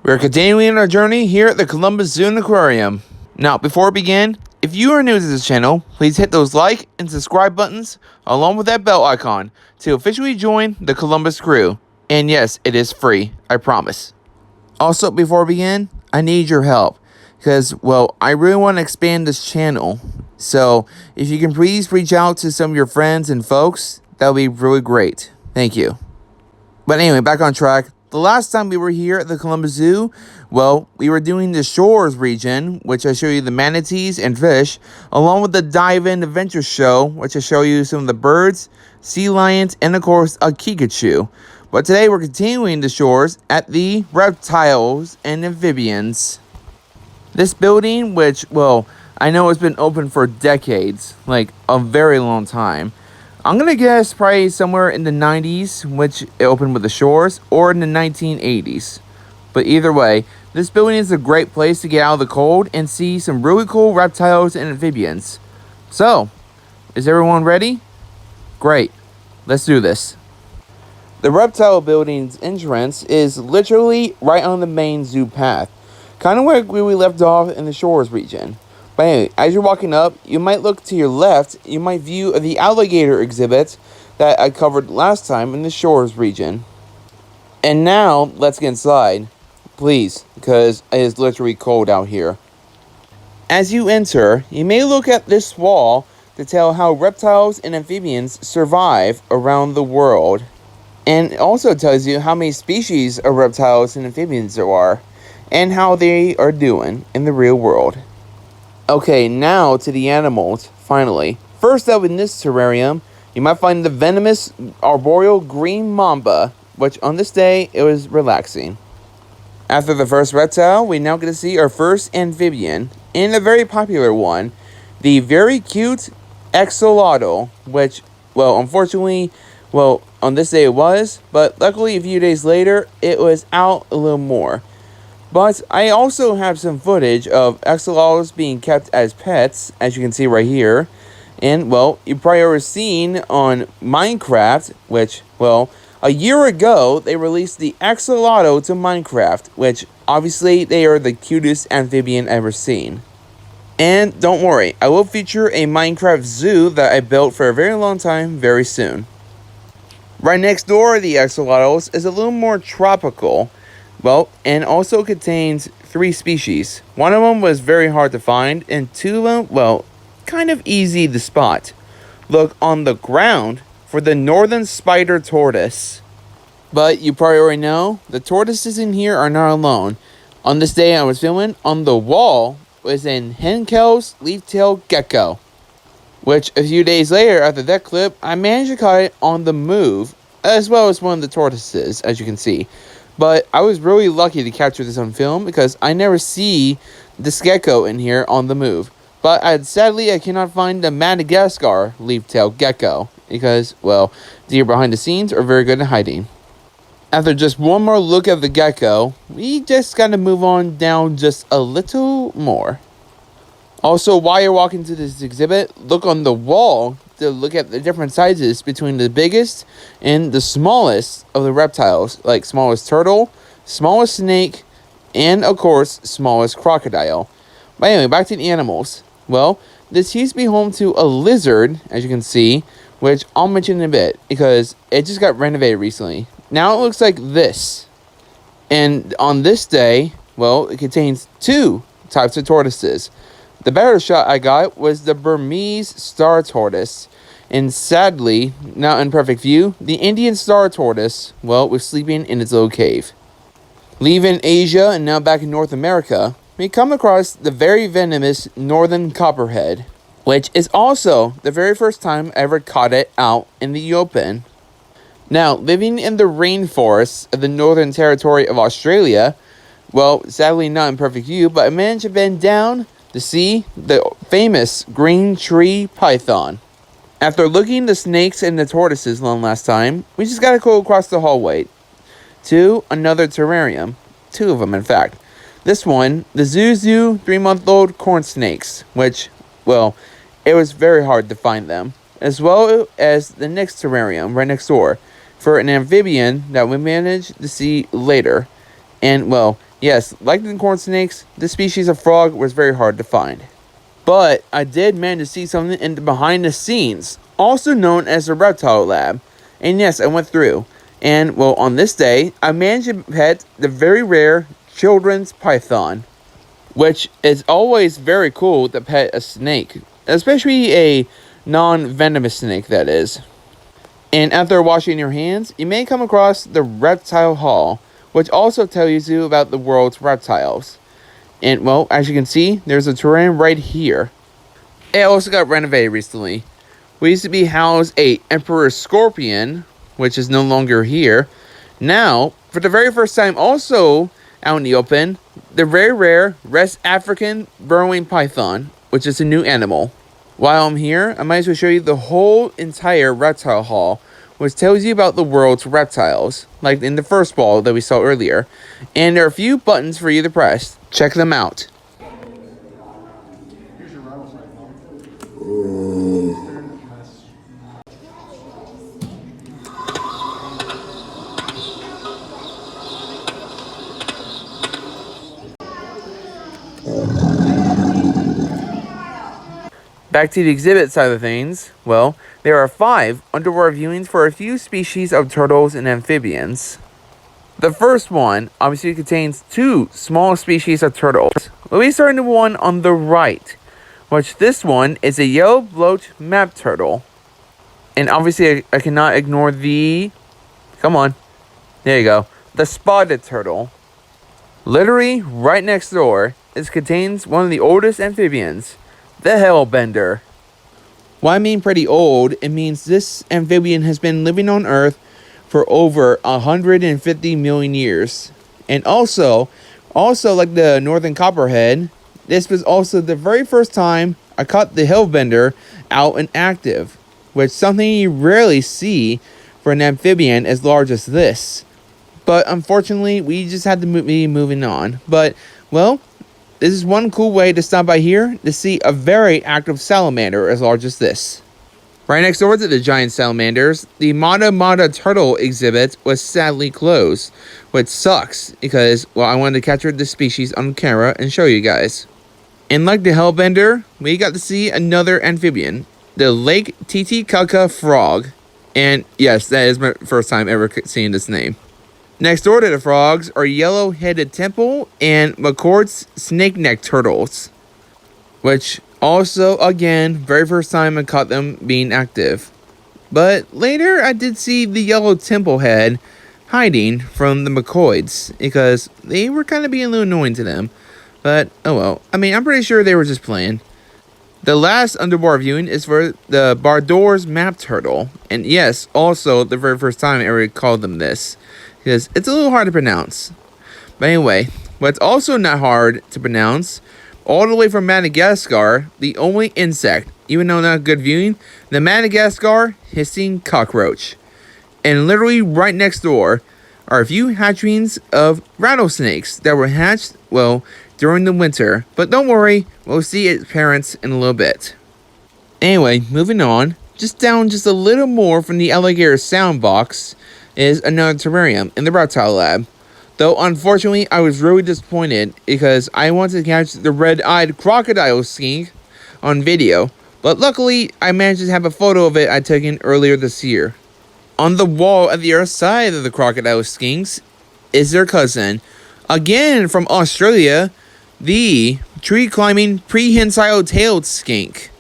We're continuing our journey here at the Columbus Zoo and Aquarium. Now, before we begin, if you are new to this channel, please hit those like and subscribe buttons along with that bell icon to officially join the Columbus crew. And yes, it is free, I promise. Also, before we begin, I need your help because, well, I really want to expand this channel. So, if you can please reach out to some of your friends and folks, that would be really great. Thank you. But anyway, back on track. The last time we were here at the Columbus Zoo, well, we were doing the shores region, which I show you the manatees and fish, along with the dive-in adventure show, which I show you some of the birds, sea lions, and of course, a Kikachu. But today we're continuing the shores at the reptiles and amphibians. This building, which, well, I know it's been open for decades, like a very long time. I'm going to guess probably somewhere in the 90s, which it opened with the shores, or in the 1980s. But either way, this building is a great place to get out of the cold and see some really cool reptiles and amphibians. So, is everyone ready? Great, let's do this. The reptile building's entrance is literally right on the main zoo path, kind of where we left off in the shores region. But anyway, as you're walking up, you might look to your left, you might view the alligator exhibit that I covered last time in the shores region. And now, let's get inside, please, because it is literally cold out here. As you enter, you may look at this wall to tell how reptiles and amphibians survive around the world. And it also tells you how many species of reptiles and amphibians there are, and how they are doing in the real world. Okay, now to the animals, finally. First up in this terrarium, you might find the venomous arboreal green mamba, which on this day, it was relaxing. After the first reptile, we now get to see our first amphibian, and a very popular one, the very cute Axolotl, which, well, unfortunately, well, on this day it was, but luckily a few days later, it was out a little more. But I also have some footage of axolotls being kept as pets, as you can see right here. And, well, you probably already seen on Minecraft, which, well, a year ago, they released the axolotl to Minecraft, which, obviously, they are the cutest amphibian ever seen. And, don't worry, I will feature a Minecraft zoo that I built for a very long time very soon. Right next door to the axolotls is a little more tropical. Well, and also contains 3 species. One of them was very hard to find, and 2 of them, well, kind of easy to spot. Look on the ground for the northern spider tortoise. But you probably already know, the tortoises in here are not alone. On this day I was filming, on the wall was an Henckel's leaf-tailed gecko. Which, a few days later after that clip, I managed to catch it on the move, as well as one of the tortoises, as you can see. But I was really lucky to capture this on film because I never see this gecko in here on the move. But sadly, I cannot find the Madagascar leaf-tailed gecko because, well, deer behind the scenes are very good at hiding. After just one more look at the gecko, we just gotta move on down just a little more. Also, while you're walking to this exhibit, look on the wall to look at the different sizes between the biggest and the smallest of the reptiles, like smallest turtle, smallest snake, and of course, smallest crocodile. But anyway, back to the animals. Well, this used to be home to a lizard, as you can see, which I'll mention in a bit, because it just got renovated recently. Now it looks like this. And on this day, well, it contains 2 types of tortoises. The better shot I got was the Burmese star tortoise. And sadly, not in perfect view, the Indian star tortoise, well, was sleeping in its little cave. Leaving Asia and now back in North America, we come across the very venomous northern copperhead, which is also the very first time I ever caught it out in the open. Now, living in the rainforests of the Northern Territory of Australia, well, sadly not in perfect view, but I managed to bend down to see the famous green tree python. After looking at the snakes and the tortoises one last time, we just gotta go across the hallway to another terrarium. 2 of them, in fact. This one, the Zuzu 3-month-old corn snakes, which, well, it was very hard to find them, as well as the next terrarium right next door for an amphibian that we managed to see later. And, well, Yes, like the corn snakes, this species of frog was very hard to find. But I did manage to see something in the behind the scenes, also known as the Reptile Lab. And yes, I went through. And, well, on this day, I managed to pet the very rare children's python, which is always very cool to pet a snake, especially a non-venomous snake, that is. And after washing your hands, you may come across the Reptile Hall, which also tells you about the world's reptiles. And, well, as you can see, there's a terrarium right here. It also got renovated recently. We used to be housed a emperor scorpion, which is no longer here. Now, for the very first time also out in the open, the very rare West African burrowing python, which is a new animal. While I'm here, I might as well show you the whole entire reptile hall, which tells you about the world's reptiles, like in the first ball that we saw earlier. And there are a few buttons for you to press. Check them out. Here's your rattlesnake. Back to the exhibit side of things, well, there are 5 underwater viewings for a few species of turtles and amphibians. The first one obviously contains 2 small species of turtles. Let me start in the one on the right, which this one is a Yellow-Blotched Map Turtle. And obviously I cannot ignore the... Come on. There you go. The spotted turtle. Literally right next door, it contains one of the oldest amphibians, the Hellbender. When I mean pretty old, it means this amphibian has been living on Earth for over 150 million years. And also like the northern Copperhead, this was also the very first time I caught the Hellbender out and active, which is something you rarely see for an amphibian as large as this. But unfortunately, we just had to be moving on. But, well, this is one cool way to stop by here to see a very active salamander as large as this. Right next door to the giant salamanders, the Mamba turtle exhibit was sadly closed, which sucks because, well, I wanted to capture this species on camera and show you guys. And like the Hellbender, we got to see another amphibian, the Lake Titicaca frog. And yes, that is my first time ever seeing this name. Next door to the frogs are yellow-headed temple and McCord's snake neck turtles, which also, again, very first time I caught them being active. But later I did see the yellow temple head hiding from the McCoids because they were kind of being a little annoying to them. But, oh well, I mean, I'm pretty sure they were just playing. The last underwater viewing is for the Barbour's Map Turtle. And yes, also the very first time I ever called them this, because it's a little hard to pronounce. But anyway, what's also not hard to pronounce, all the way from Madagascar, the only insect, even though not good viewing, the Madagascar hissing cockroach. And literally right next door are a few hatchlings of rattlesnakes that were hatched, well, during the winter. But don't worry, we'll see its parents in a little bit. Anyway, moving on, just down just a little more from the alligator sound box is another terrarium in the Reptile Lab. Though unfortunately I was really disappointed because I wanted to catch the red-eyed crocodile skink on video, but luckily I managed to have a photo of it I took in earlier this year. On the wall at the other side of the crocodile skinks is their cousin, again from Australia, the tree-climbing Prehensile-Tailed Skink.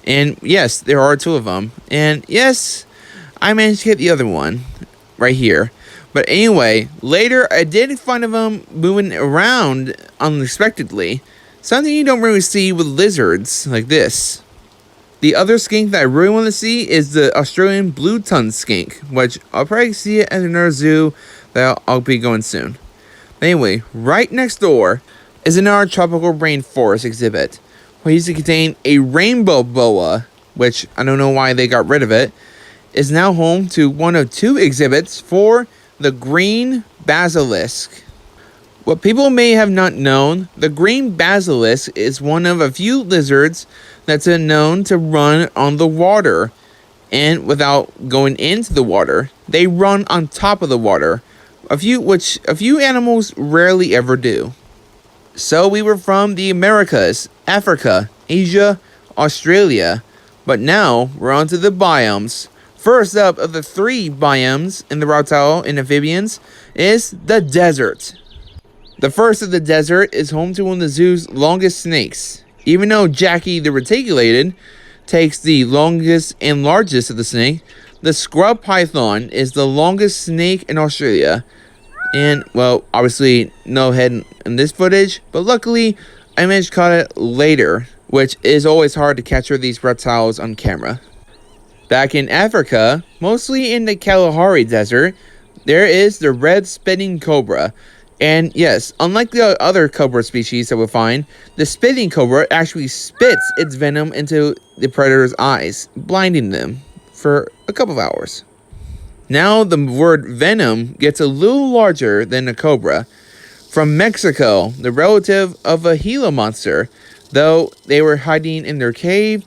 And yes, there are 2 of them. And yes, I managed to get the other one right here. But anyway, later I did find them moving around unexpectedly. Something you don't really see with lizards like this. The other skink that I really want to see is the Australian blue-tongued skink, which I'll probably see it at another zoo that I'll be going soon. But anyway, right next door is another tropical rainforest exhibit, where used to contain a rainbow boa, which I don't know why they got rid of it, is now home to one of 2 exhibits for the green basilisk. What people may have not known, the green basilisk is one of a few lizards that's been known to run on the water. And without going into the water, they run on top of the water, a few animals rarely ever do. So we were from the Americas, Africa, Asia, Australia, but now we're on to the biomes. First up of the 3 biomes in the reptile and amphibians is the desert. The first of the desert is home to one of the zoo's longest snakes. Even though Jackie the reticulated takes the longest and largest of the snake, the scrub python is the longest snake in Australia. And, well, obviously no head in this footage, but luckily I managed to catch it later, which is always hard to capture these reptiles on camera. Back in Africa, mostly in the Kalahari Desert, there is the red spitting cobra. And yes, unlike the other cobra species that we'll find, the spitting cobra actually spits its venom into the predator's eyes, blinding them for a couple of hours. Now the word venom gets a little larger than a cobra. From Mexico, the relative of a Gila monster, though they were hiding in their cave,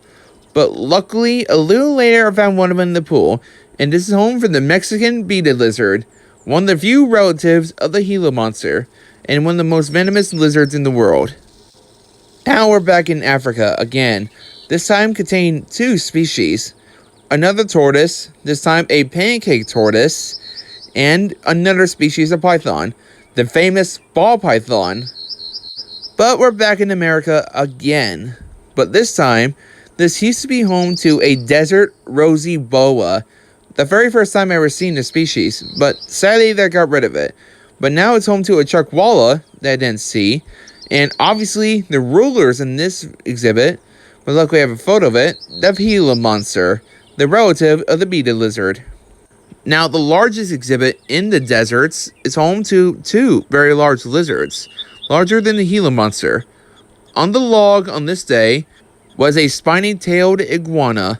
but luckily a little later I found one of them in the pool, and this is home for the Mexican beaded lizard, one of the few relatives of the Gila monster, and one of the most venomous lizards in the world. Now we're back in Africa again, this time containing 2 species. Another tortoise, this time a pancake tortoise, and another species of python, the famous ball python. But we're back in America again. But this time, this used to be home to a desert Rosy Boa. The very first time I ever seen this species, but sadly they got rid of it. But now it's home to a charkwalla that I didn't see, and obviously the rulers in this exhibit, but luckily I have a photo of it, the Gila monster, the relative of the beaded lizard. Now, the largest exhibit in the deserts is home to 2 very large lizards, larger than the Gila monster. On the log on this day was a spiny-tailed iguana,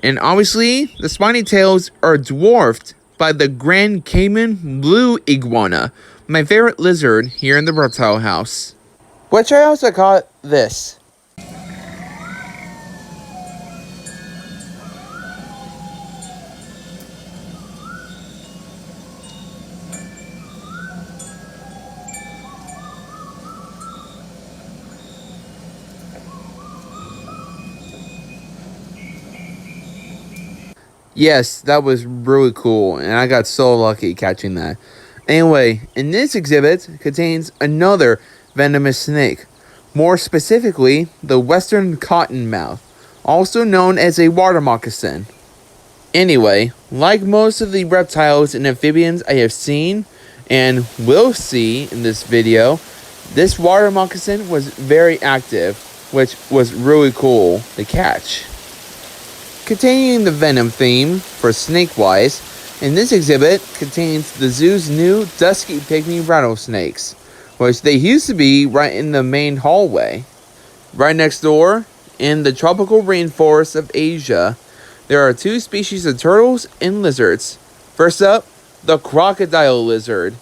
and obviously the spiny tails are dwarfed by the Grand Cayman blue iguana, my favorite lizard here in the reptile house. Which I also caught this. Yes, that was really cool, and I got so lucky catching that. Anyway, in this exhibit contains another venomous snake, more specifically the western cottonmouth, also known as a water moccasin. Anyway, like most of the reptiles and amphibians I have seen and will see in this video, this water moccasin was very active, which was really cool to catch. Continuing the venom theme for snake-wise, in this exhibit contains the zoo's new dusky pygmy rattlesnakes, which they used to be right in the main hallway. Right next door, in the tropical rainforests of Asia, there are 2 species of turtles and lizards. First up, the Crocodile Lizard.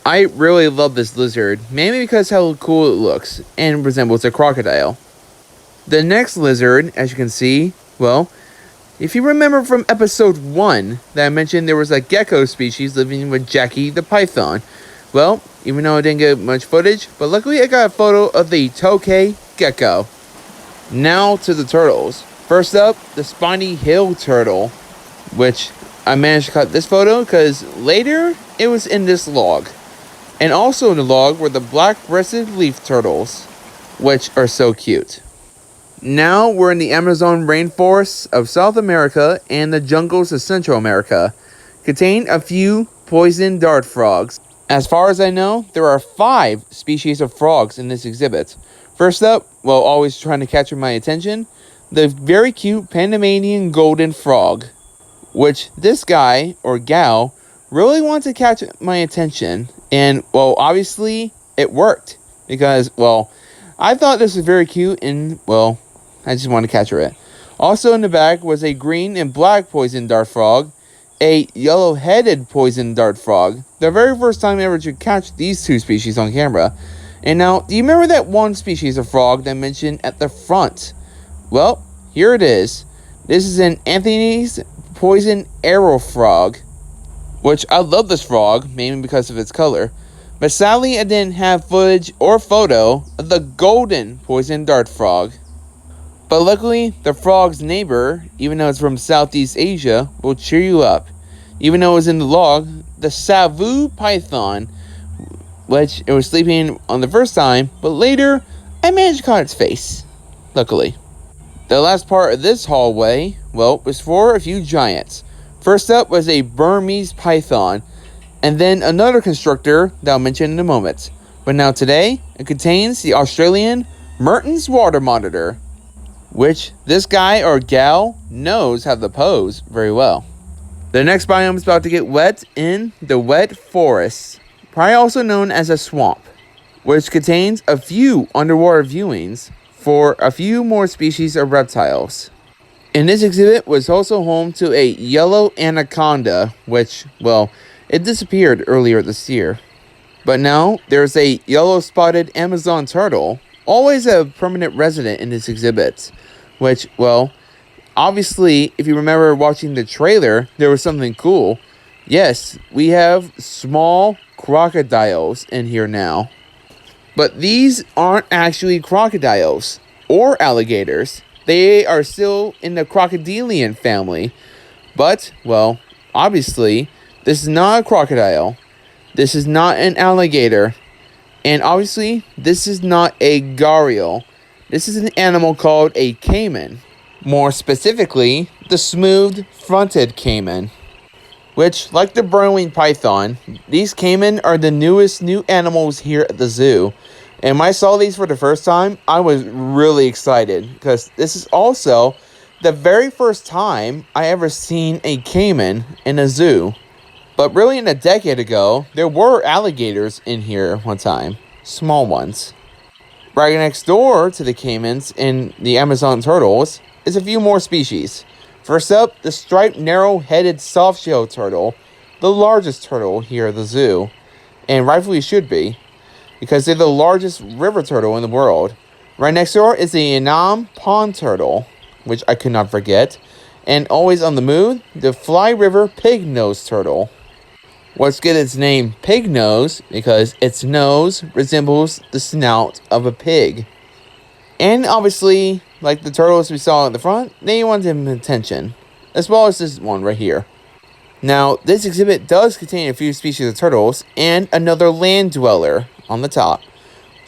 I really love this lizard, mainly because how cool it looks and resembles a crocodile. The next lizard, as you can see, well, if you remember from episode 1 that I mentioned there was a gecko species living with Jackie the python. Well, even though I didn't get much footage, but luckily I got a photo of the tokay gecko. Now to the turtles. First up, the spiny hill turtle, which I managed to cut this photo because later it was in this log. And also in the log were the black-breasted leaf turtles, which are so cute. Now we're in the Amazon rainforests of South America and the jungles of Central America, contain a few poison dart frogs. As far as I know, there are 5 species of frogs in this exhibit. First up, well, always trying to capture my attention, the very cute Panamanian golden frog, which this guy, or gal, really wanted to catch my attention. And, well, obviously, it worked. Because, well, I thought this was very cute and, well, I just wanted to capture it. Also in the back was a green and black poison dart frog, a yellow-headed poison dart frog, the very first time ever to catch these 2 species on camera. And now, do you remember that one species of frog that I mentioned at the front? Well, here it is. This is an Anthony's poison arrow frog. which I love this frog, mainly because of its color. But sadly, I didn't have footage or photo of the golden poison dart frog. But luckily, the frog's neighbor, even though it's from Southeast Asia, will cheer you up. Even though it was in the log, the Savu python, which it was sleeping on the first time, but later, I managed to catch its face. Luckily. The last part of this hallway, well, was for a few giants. First up was a Burmese Python, and then another constructor that I'll mention in a moment. But now today, it contains the Australian Mertens Water Monitor, which this guy or gal knows how to pose very well. The next biome is about to get wet in the wet forest, probably also known as a swamp, which contains a few underwater viewings for a few more species of reptiles. And this exhibit was also home to a yellow anaconda, which, well, it disappeared earlier this year. But now, there's a yellow-spotted Amazon turtle, always a permanent resident in this exhibit. Which, well, obviously, if you remember watching the trailer, there was something cool. Yes, we have small crocodiles in here now. But these aren't actually crocodiles or alligators. They are still in the crocodilian family. But, well, obviously, this is not a crocodile. This is not an alligator. And obviously, this is not a gharial. This is an animal called a cayman. More specifically, the smooth-fronted cayman. Which, like the burrowing python, these cayman are the newest new animals here at the zoo. And when I saw these for the first time, I was really excited, because this is also the very first time I ever seen a cayman in a zoo. But really, in a decade ago, there were alligators in here one time. Small ones. Right next door to the caymans and the Amazon turtles is a few more species. First up, the striped narrow-headed soft-shell turtle, the largest turtle here at the zoo, and rightfully should be, because they're the largest river turtle in the world. Right next door is the Annam pond turtle, which I could not forget, and always on the move, the Fly River pig-nosed turtle. Let's get its name pig nose because its nose resembles the snout of a pig. And obviously, like the turtles we saw at the front, they wanted attention, as well as this one right here. Now, this exhibit does contain a few species of turtles and another land dweller on the top.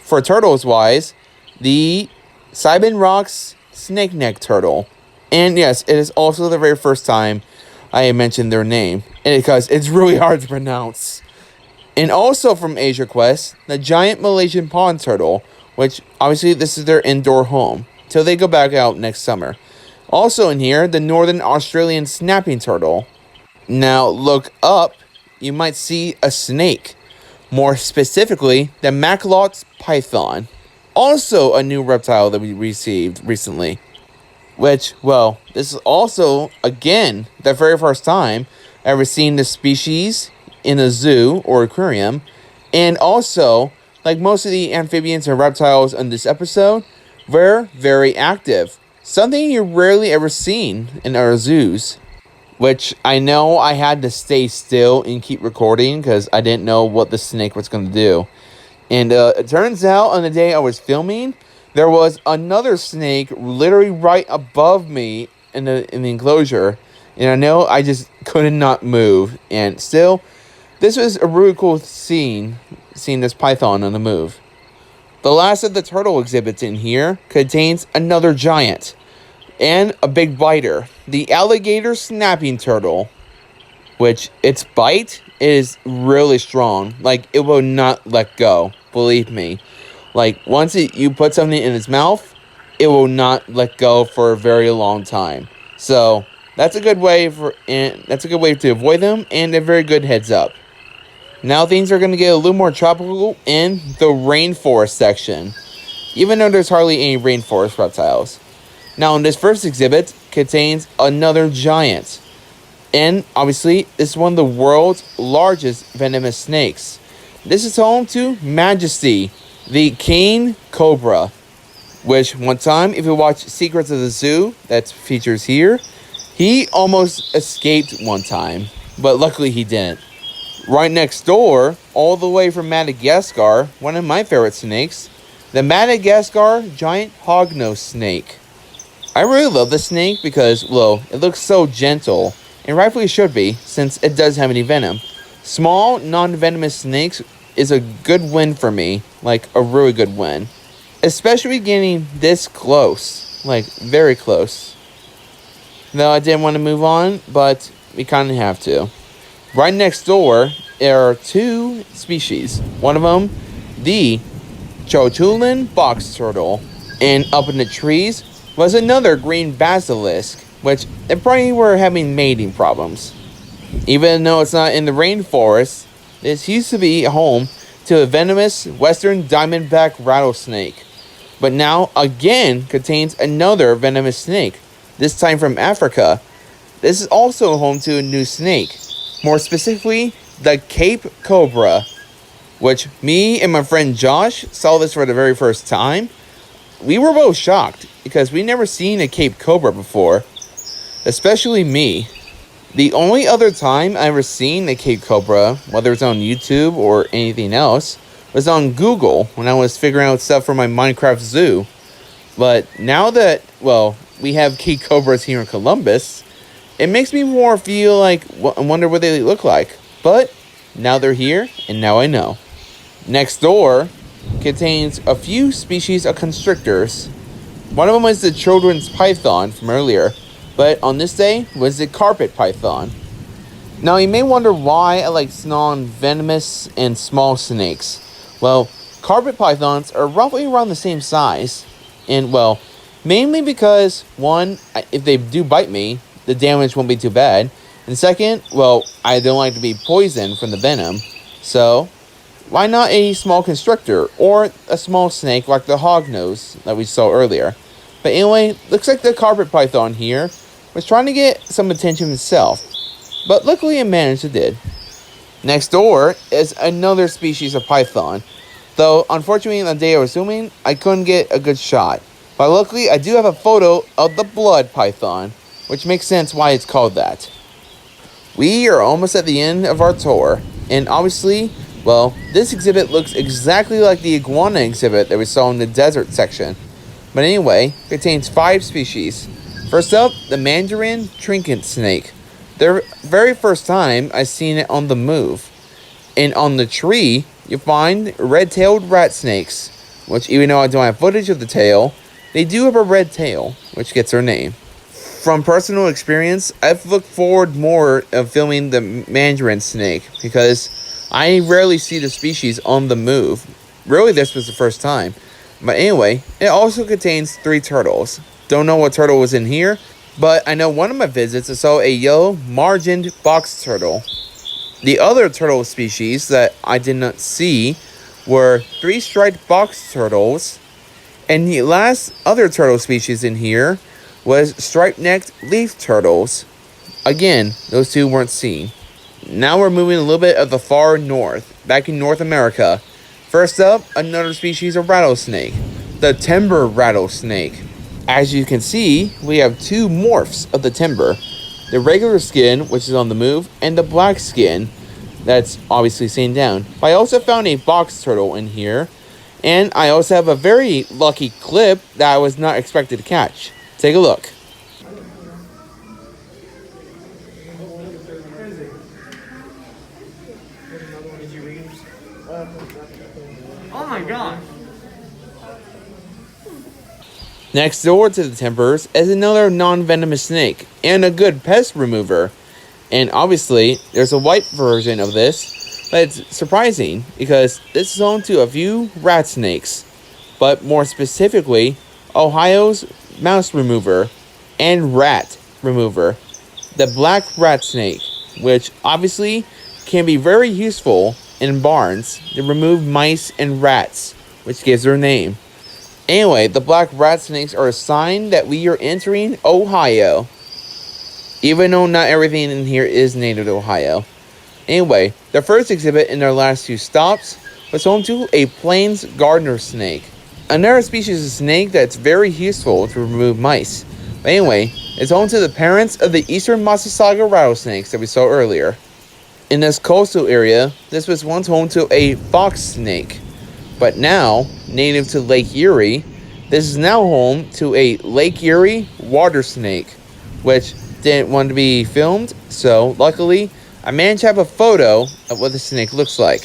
For turtles wise, the Cayman Rocks snake neck turtle. And yes, it is also the very first time I mentioned their name, and because it's really hard to pronounce. And also from Asia Quest, the giant Malaysian pond turtle, which obviously this is their indoor home, till they go back out next summer. Also in here, the northern Australian snapping turtle. Now look up, you might see a snake. More specifically, the Madagascar python. Also a new reptile that we received recently. Which, well, this is also, again, the very first time I ever seen this species in a zoo or aquarium. And also, like most of the amphibians and reptiles in this episode, they're very active. Something you're rarely ever seen in our zoos. Which I know I had to stay still and keep recording because I didn't know what the snake was going to do. And it turns out on the day I was filming, there was another snake literally right above me in the enclosure. And I know I just could not move. And still, this was a really cool scene, seeing this python on the move. The last of the turtle exhibits in here contains another giant and a big biter, the alligator snapping turtle, which its bite is really strong. Like, it will not let go, believe me. Like, once you put something in its mouth, it will not let go for a very long time. So that's a good way to avoid them, and a very good heads up. Now things are going to get a little more tropical in the rainforest section, even though there's hardly any rainforest reptiles. Now, this first exhibit contains another giant. And, obviously, this is one of the world's largest venomous snakes. This is home to Majesty, the king cobra. Which, one time, if you watch Secrets of the Zoo, that features here, he almost escaped one time. but luckily he didn't. Right next door, all the way from Madagascar, one of my favorite snakes, the Madagascar giant hognose snake. I really love this snake because, well, it looks so gentle, and rightfully should be, since it doesn't have any venom. Small, non-venomous snakes is a good win for me, like a really good win. Especially getting this close, like very close. Though I didn't want to move on, but we kind of have to. Right next door, there are two species. One of them, the Chotulan box turtle. And up in the trees was another green basilisk, which they probably were having mating problems. Even though it's not in the rainforest, this used to be home to a venomous western diamondback rattlesnake. But now again contains another venomous snake, this time from Africa. This is also home to a new snake. More specifically, the Cape Cobra, which me and my friend Josh saw this for the very first time. We were both shocked because we never seen a Cape Cobra before, especially me. The only other time I ever seen a Cape Cobra, whether it's on YouTube or anything else, was on Google when I was figuring out stuff for my Minecraft zoo. But now that, well, we have Cape Cobras here in Columbus, it makes me more feel like, I wonder what they look like. But now they're here, and now I know. Next door contains a few species of constrictors. One of them was the children's python from earlier, but on this day was the carpet python. Now you may wonder why I like non-venomous and small snakes. Well, carpet pythons are roughly around the same size, and well, mainly because one, if they do bite me, the damage won't be too bad. And second, well, I don't like to be poisoned from the venom. So, why not a small constrictor or a small snake like the hognose that we saw earlier? But anyway, looks like the carpet python here was trying to get some attention himself. But luckily it managed to did. Next door is another species of python. Though, unfortunately, on the day I was zooming, I couldn't get a good shot. But luckily, I do have a photo of the blood python, which makes sense why it's called that. We are almost at the end of our tour, and obviously, well, this exhibit looks exactly like the iguana exhibit that we saw in the desert section. But anyway, it contains 5 species. First up, the mandarin trinket snake. The very first time I seen it on the move. And on the tree, you find red-tailed rat snakes, which even though I don't have footage of the tail, they do have a red tail, which gets their name. From personal experience, I've looked forward more of filming the mandarin snake because I rarely see the species on the move. Really, this was the first time. But anyway, it also contains 3 turtles. Don't know what turtle was in here, but I know one of my visits I saw a yellow margined box turtle. The other turtle species that I did not see were 3 striped box turtles, and the last other turtle species in here was striped-necked leaf turtles. Again, those 2 weren't seen. Now we're moving a little bit of the far north, back in North America. First up, another species of rattlesnake, the timber rattlesnake. As you can see, we have 2 morphs of the timber. The regular skin, which is on the move, and the black skin, that's obviously seen down. But I also found a box turtle in here, and I also have a very lucky clip that I was not expected to catch. Take a look. Oh my god. Next door to the timbers is another non-venomous snake and a good pest remover. And obviously, there's a white version of this, but it's surprising because this is home to a few rat snakes, but more specifically, Ohio's mouse remover and rat remover, the black rat snake, which obviously can be very useful in barns to remove mice and rats, which gives their name. Anyway, the black rat snakes are a sign that we are entering Ohio, even though not everything in here is native to Ohio. Anyway, the first exhibit in our last 2 stops was home to a plains gardener snake, another species of snake that's very useful to remove mice. But anyway, it's home to the parents of the eastern Massasauga rattlesnakes that we saw earlier. In this coastal area, this was once home to a fox snake, but now, native to Lake Erie, this is now home to a Lake Erie water snake, which didn't want to be filmed, so luckily, I managed to have a photo of what the snake looks like.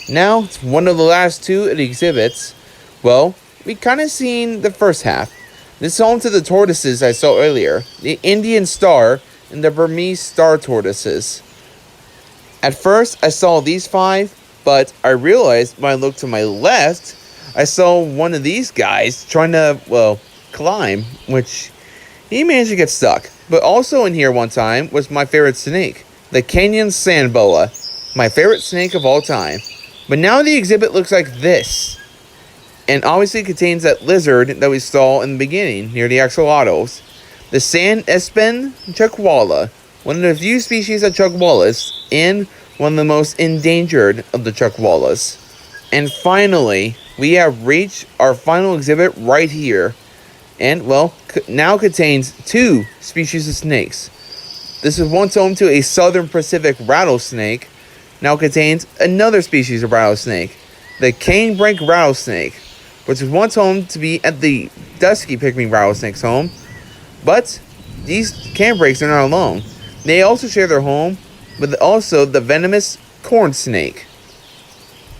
Now, it's one of the last two of the exhibits. Well, we kind of seen the first half. This is home to the tortoises I saw earlier, the Indian star and the Burmese star tortoises. At first, I saw these 5, but I realized when I looked to my left, I saw one of these guys trying to, well, climb, which he managed to get stuck. But also in here one time was my favorite snake, the Canyon sand boa, my favorite snake of all time. But now the exhibit looks like this, and obviously contains that lizard that we saw in the beginning near the axolotls, the sand espen chuckwalla, one of the few species of chuckwallas and one of the most endangered of the chuckwallas. And finally, we have reached our final exhibit right here, and well, now contains 2 species of snakes. This was once home to a southern Pacific rattlesnake, now contains another species of rattlesnake, the canebrake rattlesnake, which was once home to be at the dusky pygmy rattlesnake's home, but these canebrakes are not alone. They also share their home with also the venomous corn snake.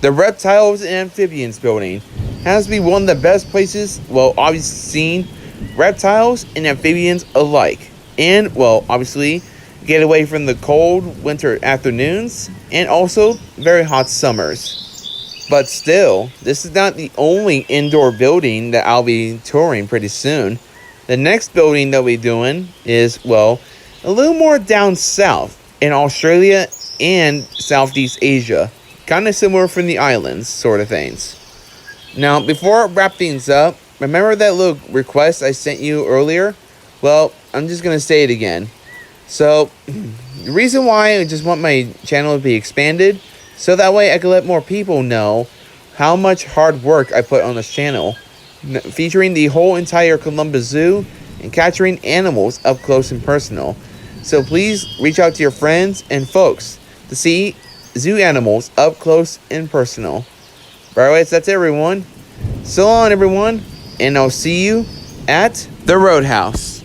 The Reptiles and Amphibians building has to be one of the best places, well, obviously seen reptiles and amphibians alike. And, well, obviously, get away from the cold winter afternoons and also very hot summers. But still, this is not the only indoor building that I'll be touring pretty soon. The next building that we're doing is, well, a little more down south in Australia and Southeast Asia. Kind of similar from the islands, sort of things. Now, before I wrap things up, remember that little request I sent you earlier? Well, I'm just going to say it again. So, the reason why I just want my channel to be expanded, so that way I can let more people know how much hard work I put on this channel, featuring the whole entire Columbus Zoo and capturing animals up close and personal. So please reach out to your friends and folks to see zoo animals up close and personal. But anyways, that's everyone. So long, everyone, and I'll see you at the Roadhouse.